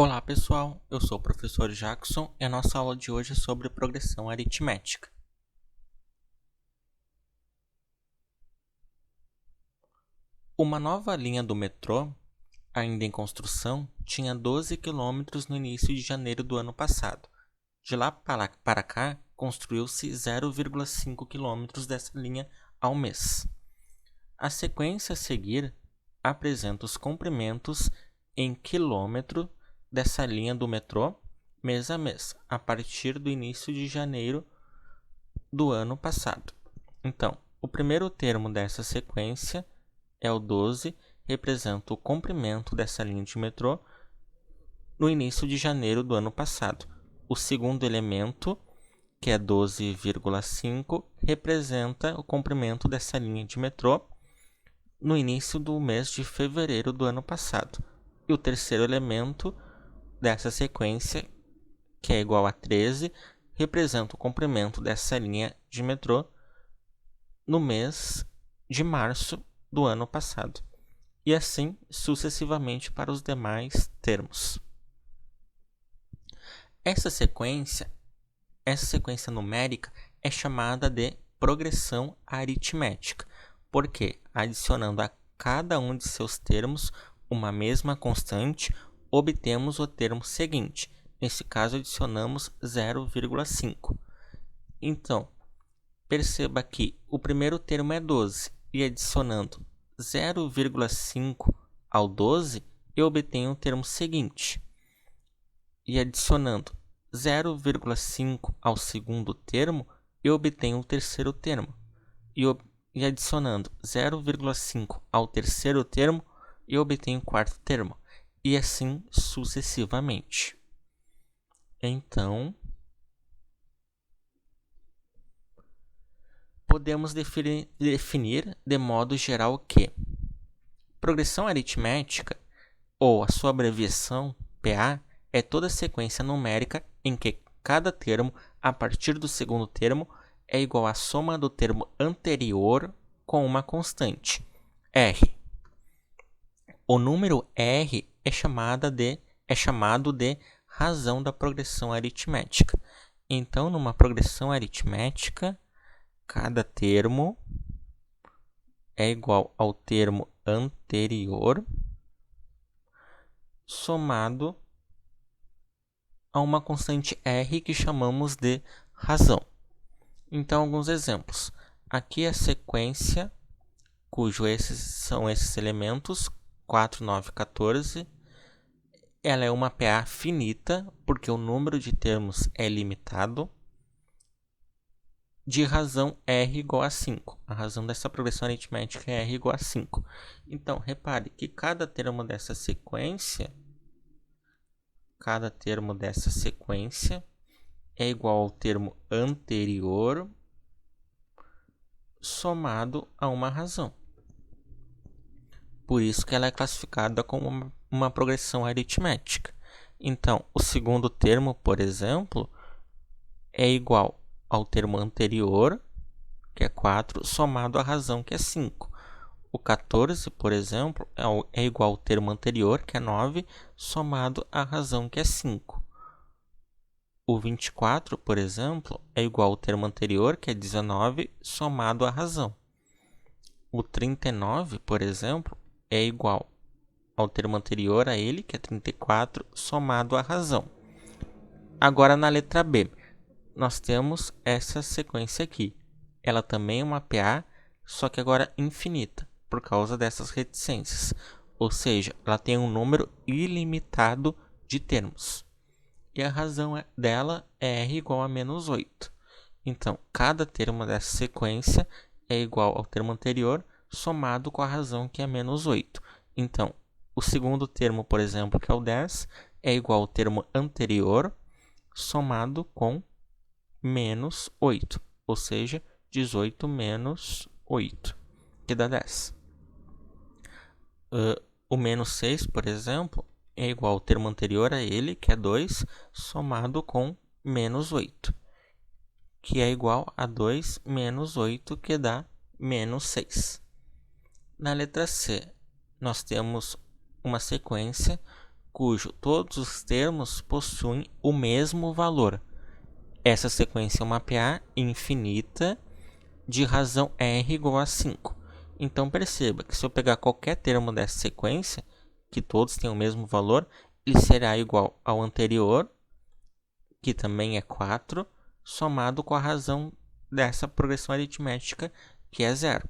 Olá pessoal, eu sou o professor Jackson e a nossa aula de hoje é sobre progressão aritmética. Uma nova linha do metrô, ainda em construção, tinha 12 quilômetros no início de janeiro do ano passado. De lá para cá, construiu-se 0,5 quilômetros dessa linha ao mês. A sequência a seguir apresenta os comprimentos em quilômetro dessa linha do metrô mês a mês, a partir do início de janeiro do ano passado. Então, o primeiro termo dessa sequência é o 12, representa o comprimento dessa linha de metrô no início de janeiro do ano passado. O segundo elemento, que é 12,5, representa o comprimento dessa linha de metrô no início do mês de fevereiro do ano passado. E o terceiro elemento dessa sequência, que é igual a 13, representa o comprimento dessa linha de metrô no mês de março do ano passado. E assim sucessivamente para os demais termos. Essa sequência numérica é chamada de progressão aritmética, porque adicionando a cada um de seus termos uma mesma constante, obtemos o termo seguinte. Nesse caso, adicionamos 0,5. Então, perceba que o primeiro termo é 12 e adicionando 0,5 ao 12, eu obtenho o termo seguinte. E adicionando 0,5 ao segundo termo, eu obtenho o terceiro termo. E adicionando 0,5 ao terceiro termo, eu obtenho o quarto termo. E assim sucessivamente. Então, podemos definir de modo geral que progressão aritmética, ou a sua abreviação PA, é toda sequência numérica em que cada termo, a partir do segundo termo, é igual à soma do termo anterior com uma constante, R. O número R é chamado de razão da progressão aritmética. Então, numa progressão aritmética, cada termo é igual ao termo anterior somado a uma constante R que chamamos de razão. Então, alguns exemplos. Aqui a sequência, são esses elementos, 4, 9, 14. Ela é uma PA finita, porque o número de termos é limitado, de razão R igual a 5. A razão dessa progressão aritmética é R igual a 5. Então, repare que cada termo dessa sequência é igual ao termo anterior somado a uma razão. Por isso que ela é classificada como uma progressão aritmética. Então, o segundo termo, por exemplo, é igual ao termo anterior, que é 4, somado à razão, que é 5. O 14, por exemplo, é igual ao termo anterior, que é 9, somado à razão, que é 5. O 24, por exemplo, é igual ao termo anterior, que é 19, somado à razão. O 39, por exemplo, é igual ao termo anterior a ele, que é 34, somado à razão. Agora, na letra B, nós temos essa sequência aqui. Ela também é uma PA, só que agora infinita, por causa dessas reticências. Ou seja, ela tem um número ilimitado de termos. E a razão dela é R igual a menos 8. Então, cada termo dessa sequência é igual ao termo anterior, somado com a razão, que é menos 8. Então, o segundo termo, por exemplo, que é o 10, é igual ao termo anterior, somado com menos 8. Ou seja, 18 menos 8, que dá 10. O menos 6, por exemplo, é igual ao termo anterior a ele, que é 2, somado com menos 8, que é igual a 2 menos 8, que dá menos 6. Na letra C, nós temos uma sequência cujo todos os termos possuem o mesmo valor. Essa sequência é uma PA infinita de razão R igual a 5. Então, perceba que se eu pegar qualquer termo dessa sequência, que todos têm o mesmo valor, ele será igual ao anterior, que também é 4, somado com a razão dessa progressão aritmética, que é 0.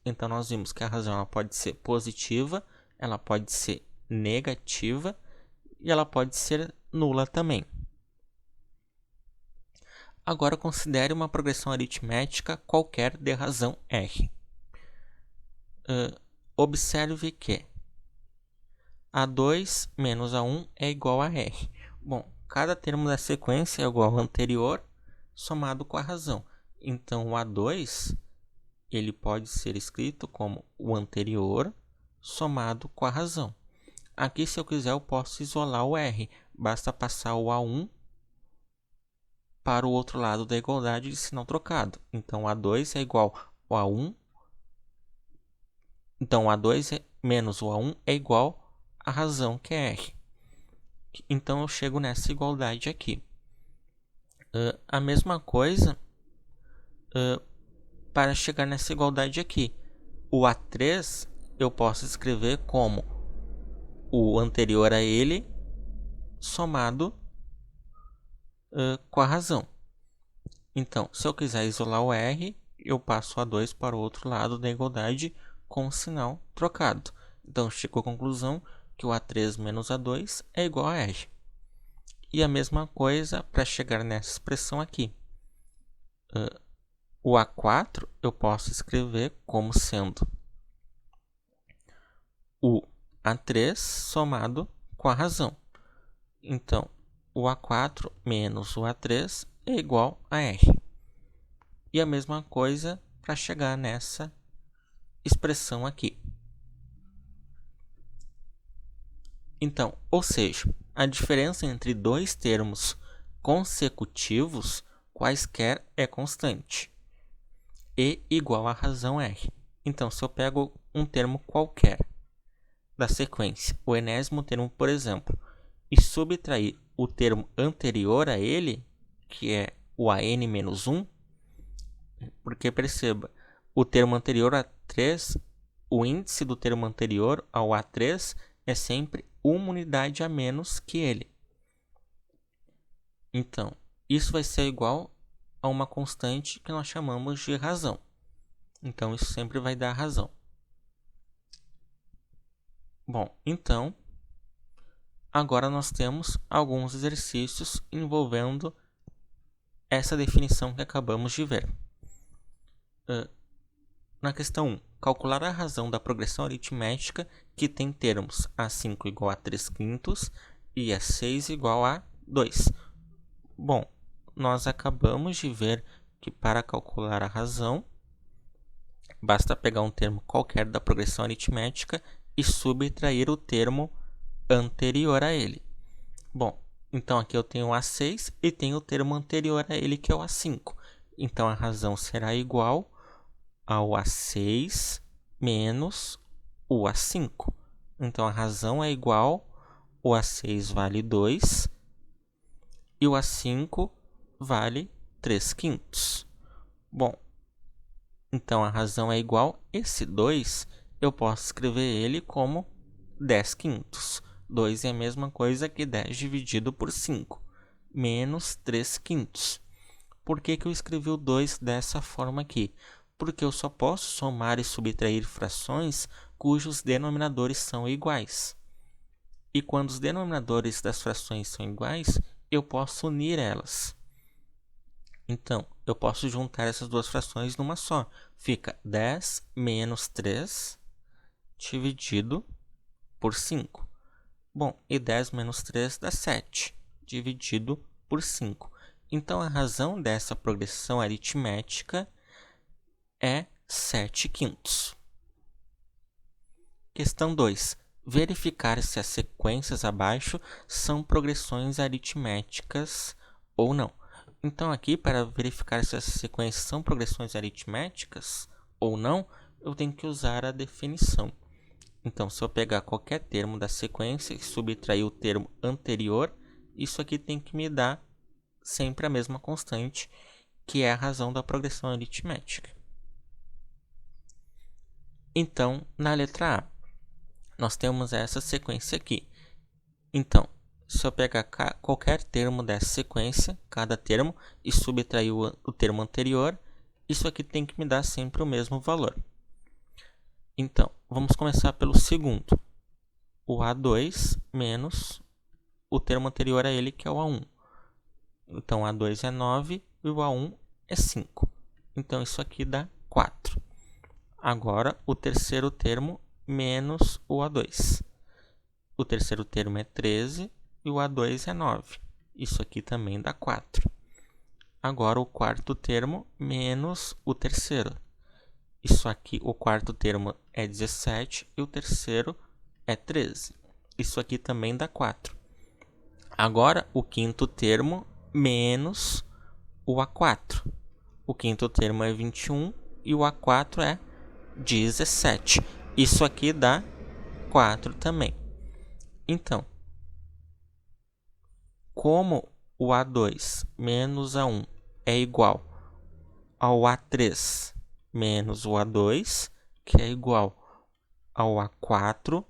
Então, nós vimos que a razão ela pode ser positiva, ela pode ser negativa e ela pode ser nula também. Agora, considere uma progressão aritmética qualquer de razão R. Observe que A2 menos A1 é igual a R. Bom, cada termo da sequência é igual ao anterior, somado com a razão. Então, o A2 ele pode ser escrito como o anterior, somado com a razão. Aqui, se eu quiser, eu posso isolar o R. Basta passar o A1 para o outro lado da igualdade de sinal trocado. Então, A2 é igual ao A1. Então, A2 menos o A1 é igual à razão, que é R. Então, eu chego nessa igualdade aqui. A mesma coisa para chegar nessa igualdade aqui. O A3 eu posso escrever como o anterior a ele somado com a razão. Então, se eu quiser isolar o R, eu passo o A2 para o outro lado da igualdade com o sinal trocado. Então, chego à conclusão que o A3 menos A2 é igual a R. E a mesma coisa para chegar nessa expressão aqui. O A4 eu posso escrever como sendo o A3 somado com a razão. Então, o A4 menos o A3 é igual a R. E a mesma coisa para chegar nessa expressão aqui. Então, ou seja, a diferença entre dois termos consecutivos quaisquer é constante. E igual a razão R. Então, se eu pego um termo qualquer da sequência, o enésimo termo, por exemplo, e subtrair o termo anterior a ele, que é o AN-1, porque perceba, o termo anterior a 3, o índice do termo anterior ao A3 é sempre uma unidade a menos que ele. Então, isso vai ser igual a uma constante que nós chamamos de razão. Então, isso sempre vai dar razão. Bom, então, agora nós temos alguns exercícios envolvendo essa definição que acabamos de ver. Na questão 1, calcular a razão da progressão aritmética que tem termos A5 igual a 3/5 e A6 igual a 2. Bom, nós acabamos de ver que para calcular a razão, basta pegar um termo qualquer da progressão aritmética e subtrair o termo anterior a ele. Bom, então aqui eu tenho o A6 e tenho o termo anterior a ele, que é o A5. Então, a razão será igual ao A6 menos o A5. Então, a razão é igual, o A6 vale 2 e o A5 vale 3/5. Bom, então a razão é igual, esse 2 eu posso escrever ele como 10/5. 2 é a mesma coisa que 10 dividido por 5, menos 3/5. Por que eu escrevi o 2 dessa forma aqui? Porque eu só posso somar e subtrair frações cujos denominadores são iguais. E quando os denominadores das frações são iguais, eu posso unir elas. Então, eu posso juntar essas duas frações numa só. Fica 10 menos 3 dividido por 5. Bom, e 10 menos 3 dá 7, dividido por 5. Então, a razão dessa progressão aritmética é 7/5. Questão 2. Verificar se as sequências abaixo são progressões aritméticas ou não. Então, aqui, para verificar se as sequências são progressões aritméticas ou não, eu tenho que usar a definição. Então, se eu pegar qualquer termo da sequência e subtrair o termo anterior, isso aqui tem que me dar sempre a mesma constante, que é a razão da progressão aritmética. Então, na letra A, nós temos essa sequência aqui. Então, se eu pegar qualquer termo dessa sequência, cada termo, e subtrair o termo anterior, isso aqui tem que me dar sempre o mesmo valor. Então, vamos começar pelo segundo. O A2 menos o termo anterior a ele, que é o A1. Então, o A2 é 9 e o A1 é 5. Então, isso aqui dá 4. Agora, o terceiro termo menos o A2. O terceiro termo é 13 e o A2 é 9. Isso aqui também dá 4. Agora, o quarto termo menos o terceiro. Isso aqui, o quarto termo é 17 e o terceiro é 13. Isso aqui também dá 4. Agora, o quinto termo menos o A4. O quinto termo é 21 e o A4 é 17. Isso aqui dá 4 também. Então, como o A2 menos A1 é igual ao A3 menos o A2, que é igual ao A4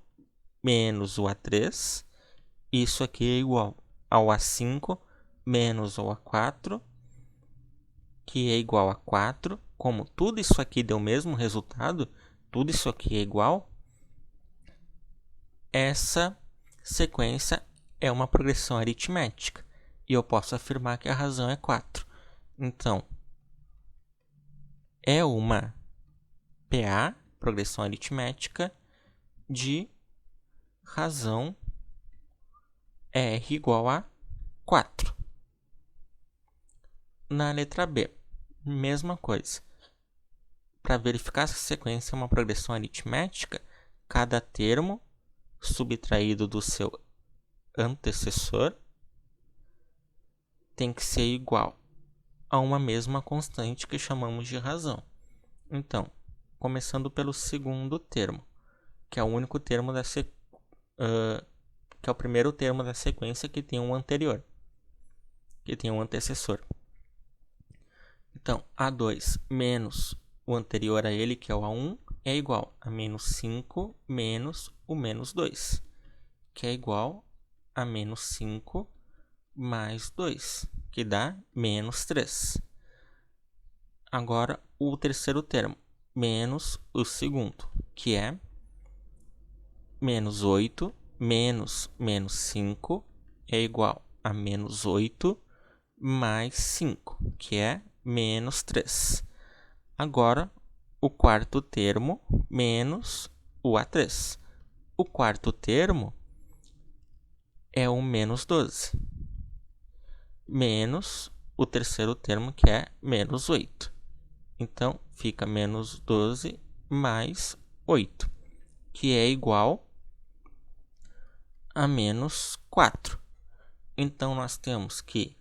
menos o A3, isso aqui é igual ao A5 menos o A4, que é igual a 4. Como tudo isso aqui deu o mesmo resultado, tudo isso aqui é igual, essa sequência é uma progressão aritmética. E eu posso afirmar que a razão é 4. Então, é uma PA, progressão aritmética, de razão R igual a 4. Na letra B, mesma coisa. Para verificar se a sequência é uma progressão aritmética, cada termo subtraído do seu antecessor tem que ser igual a uma mesma constante que chamamos de razão. Então, começando pelo segundo termo, que é o único termo que é o primeiro termo da sequência que tem um anterior, que tem um antecessor. Então, A2 menos o anterior a ele, que é o A1, é igual a menos 5 menos o menos 2, que é igual a menos 5 mais 2, que dá menos 3. Agora, o terceiro termo, menos o segundo, que é menos 8 menos menos 5 é igual a menos 8 mais 5, que é menos 3. Agora, o quarto termo menos o A3. O quarto termo é o menos 12, menos o terceiro termo, que é menos 8. Então, fica menos 12 mais 8, que é igual a menos 4. Então, nós temos que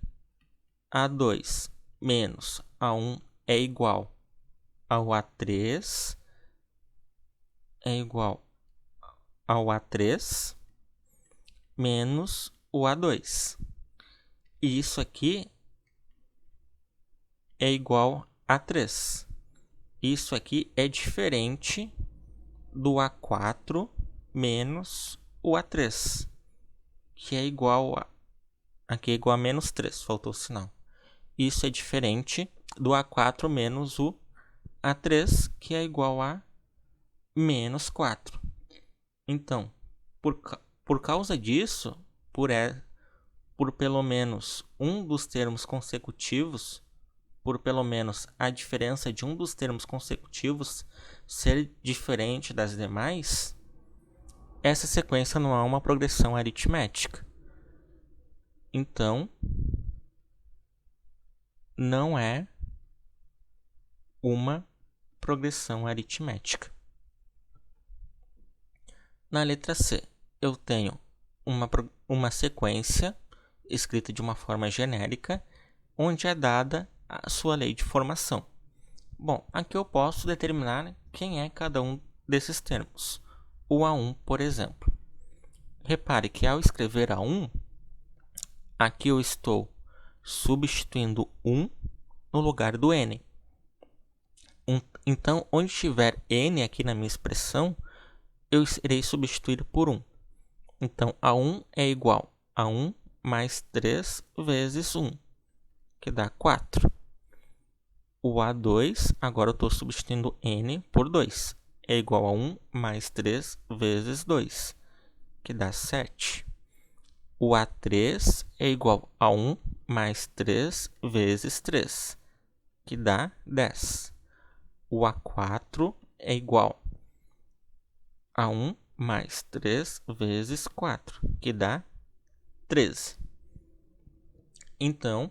A2 menos A1 é igual ao A3, é igual ao A3 menos o A2. E isso aqui é igual a 3. Isso aqui é diferente do A4 menos o A3, que é igual a... Aqui é igual a menos 3, faltou o sinal. Isso é diferente do A4 menos o A3, que é igual a menos 4. Então, por causa disso, por pelo menos um dos termos consecutivos, por pelo menos a diferença de um dos termos consecutivos ser diferente das demais, essa sequência não é uma progressão aritmética. Então, não é uma progressão aritmética. Na letra C, eu tenho uma sequência escrita de uma forma genérica, onde é dada a sua lei de formação. Bom, aqui eu posso determinar quem é cada um desses termos. o A1, por exemplo. Repare que ao escrever A1, aqui eu estou substituindo 1 no lugar do N. Então, onde tiver N aqui na minha expressão, eu irei substituir por 1. Então, A1 é igual a 1 mais 3 vezes 1, que dá 4. O A2, agora eu estou substituindo N por 2. É igual a 1 mais 3 vezes 2, que dá 7. O A3 é igual a 1 mais 3 vezes 3, que dá 10. O A4 é igual a 1 mais 3 vezes 4, que dá 13. Então,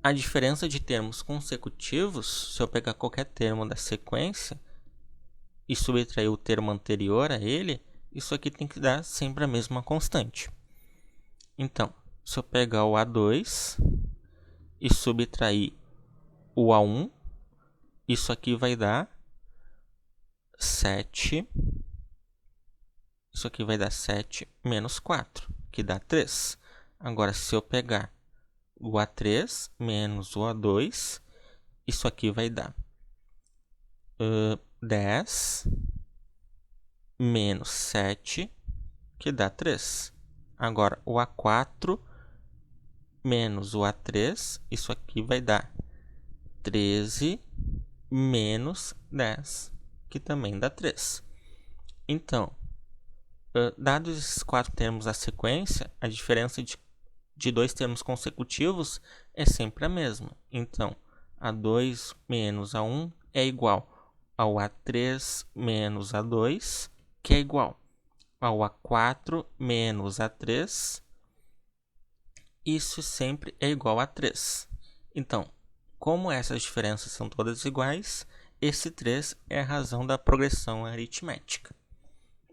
a diferença de termos consecutivos, se eu pegar qualquer termo da sequência e subtrair o termo anterior a ele, isso aqui tem que dar sempre a mesma constante. Então, se eu pegar o A2 e subtrair o A1, isso aqui vai dar 7. Isso aqui vai dar 7 menos 4, que dá 3. Agora, se eu pegar o A3 menos o A2, isso aqui vai dar 10 menos 7, que dá 3. Agora, o A4 menos o A3, isso aqui vai dar 13 menos 10, que também dá 3. Então, dados esses 4 termos da sequência, a diferença de 2 termos consecutivos é sempre a mesma. Então, A2 menos A1 é igual ao A3 menos A2, que é igual ao A4 menos A3. Isso sempre é igual a 3. Então, como essas diferenças são todas iguais, esse 3 é a razão da progressão aritmética.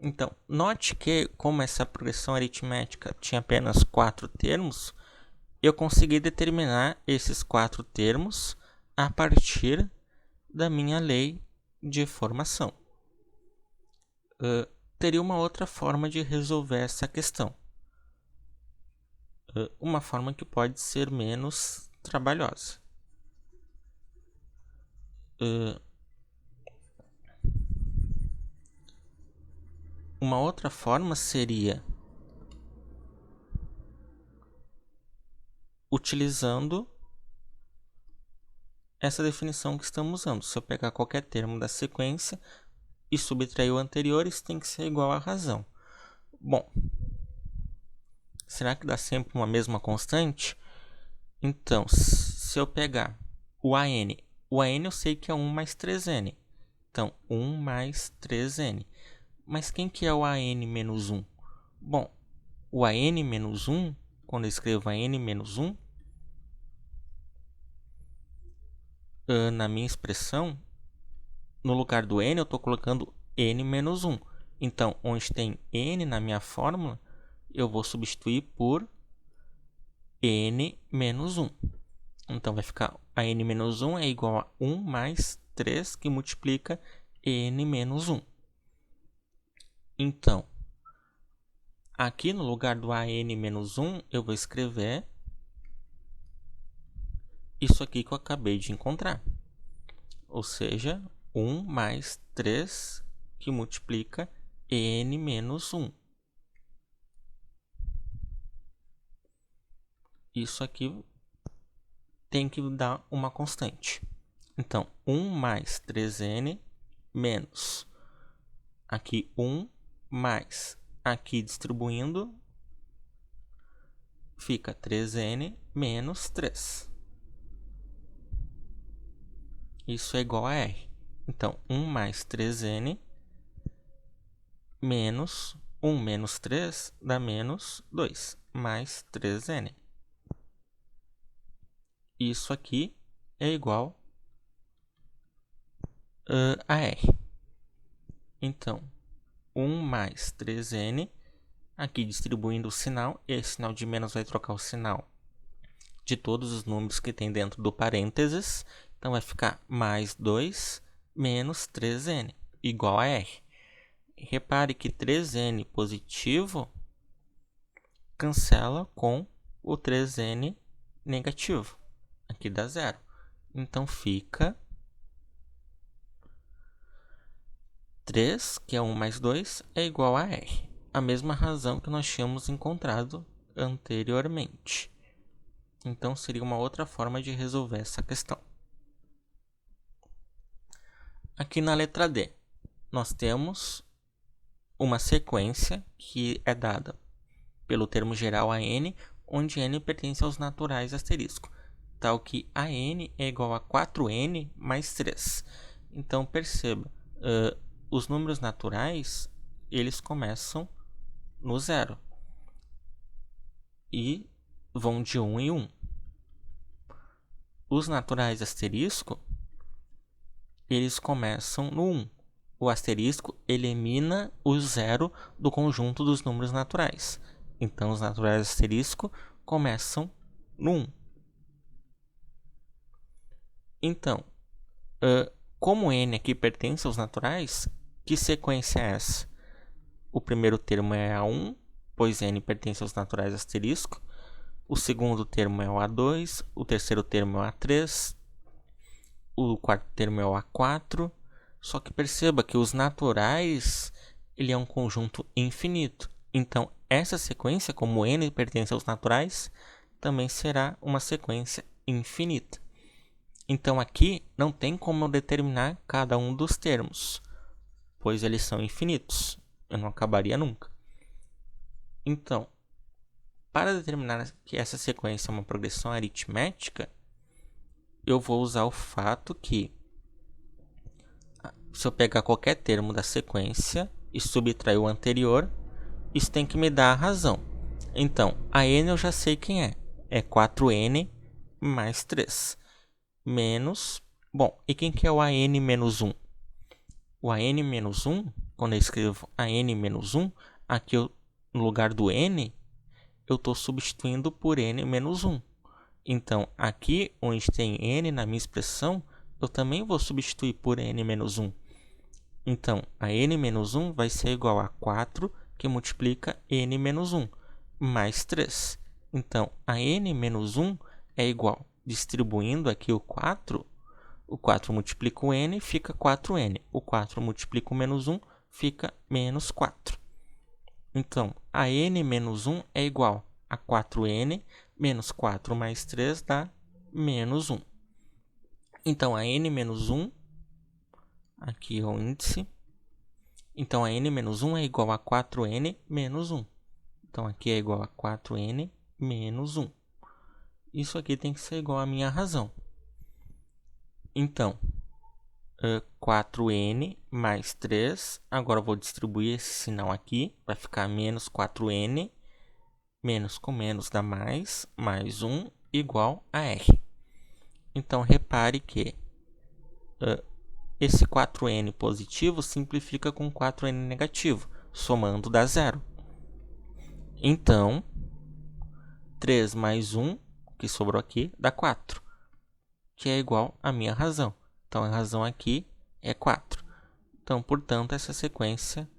Então, note que, como essa progressão aritmética tinha apenas 4 termos, eu consegui determinar esses 4 termos a partir da minha lei de formação. Teria uma outra forma de resolver essa questão. Uma forma que pode ser menos trabalhosa. Uma outra forma seria utilizando essa definição que estamos usando. Se eu pegar qualquer termo da sequência e subtrair o anterior, isso tem que ser igual à razão. Bom, será que dá sempre uma mesma constante? Então, se eu pegar o AN eu sei que é 1 mais 3N. Então, 1 mais 3N. Mas quem que é o AN menos 1? Bom, o AN menos 1, quando eu escrevo AN menos 1, na minha expressão, no lugar do N eu estou colocando N menos 1. Então, onde tem N na minha fórmula, eu vou substituir por N menos 1. Então, vai ficar a N menos 1 é igual a 1 mais 3, que multiplica N menos 1. Então, aqui no lugar do AN menos 1, eu vou escrever isso aqui que eu acabei de encontrar. Ou seja, 1 mais 3, que multiplica N menos 1. Isso aqui tem que dar uma constante. Então, 1 mais 3N menos aqui 1 mais aqui distribuindo fica 3N menos 3. Isso é igual a R. Então, 1 mais 3N menos 1 menos 3 dá menos 2, mais 3N. Isso aqui é igual a R. Então, 1 mais 3N, aqui distribuindo o sinal, esse sinal de menos vai trocar o sinal de todos os números que tem dentro do parênteses. Então, vai ficar mais 2 menos 3N, igual a R. repare que 3n positivo cancela com o 3n negativo. Aqui dá 0. Então, fica 3, que é 1 mais 2, é igual a R. A mesma razão que nós tínhamos encontrado anteriormente. Então, seria uma outra forma de resolver essa questão. Aqui na letra D, nós temos uma sequência que é dada pelo termo geral AN, onde n pertence aos naturais asterisco, tal que AN é igual a 4n mais 3. Então, perceba, os números naturais, eles começam no 0 e vão de 1 em 1. Os naturais asterisco, eles começam no 1. O asterisco elimina o 0 do conjunto dos números naturais. Então, os naturais asterisco começam no 1. Então, como n aqui pertence aos naturais, que sequência é essa? O primeiro termo é A1, pois n pertence aos naturais asterisco. O segundo termo é o A2, o terceiro termo é o A3, o quarto termo é o A4. Só que perceba que os naturais, ele é um conjunto infinito. Então, essa sequência, como n pertence aos naturais, também será uma sequência infinita. Então, aqui não tem como eu determinar cada um dos termos, pois eles são infinitos. Eu não acabaria nunca. Então, para determinar que essa sequência é uma progressão aritmética, eu vou usar o fato que, se eu pegar qualquer termo da sequência e subtrair o anterior, isso tem que me dar a razão. Então, a n eu já sei quem é. É 4n mais 3. Menos... Bom, e quem que é o an menos 1? O an menos 1, quando eu escrevo an menos 1, aqui no lugar do n, eu estou substituindo por n menos 1. Então, aqui onde tem n na minha expressão, eu também vou substituir por n menos 1. Então, a n menos 1 vai ser igual a 4, que multiplica n menos 1, mais 3. Então, a n menos 1 é igual, distribuindo aqui o 4 multiplica o n, fica 4n. O 4 multiplica o menos 1, fica menos 4. Então, a n menos 1 é igual a 4n, menos 4 mais 3 dá menos 1. Então, a n menos 1, aqui é o índice. Então, a n menos 1 é igual a 4n menos 1. Então, aqui é igual a 4n menos 1. Isso aqui tem que ser igual à minha razão. Então, 4n mais 3. Agora, eu vou distribuir esse sinal aqui. Vai ficar menos 4n. Menos com menos dá mais 1 igual a r. Então, repare que esse 4n positivo simplifica com 4n negativo. Somando dá 0. Então, 3 mais 1, que sobrou aqui, dá 4. Que é igual à minha razão. Então, a razão aqui é 4. Então, portanto, essa sequência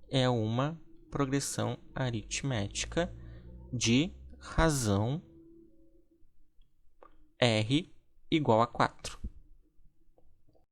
é uma progressão aritmética de razão R igual a 4.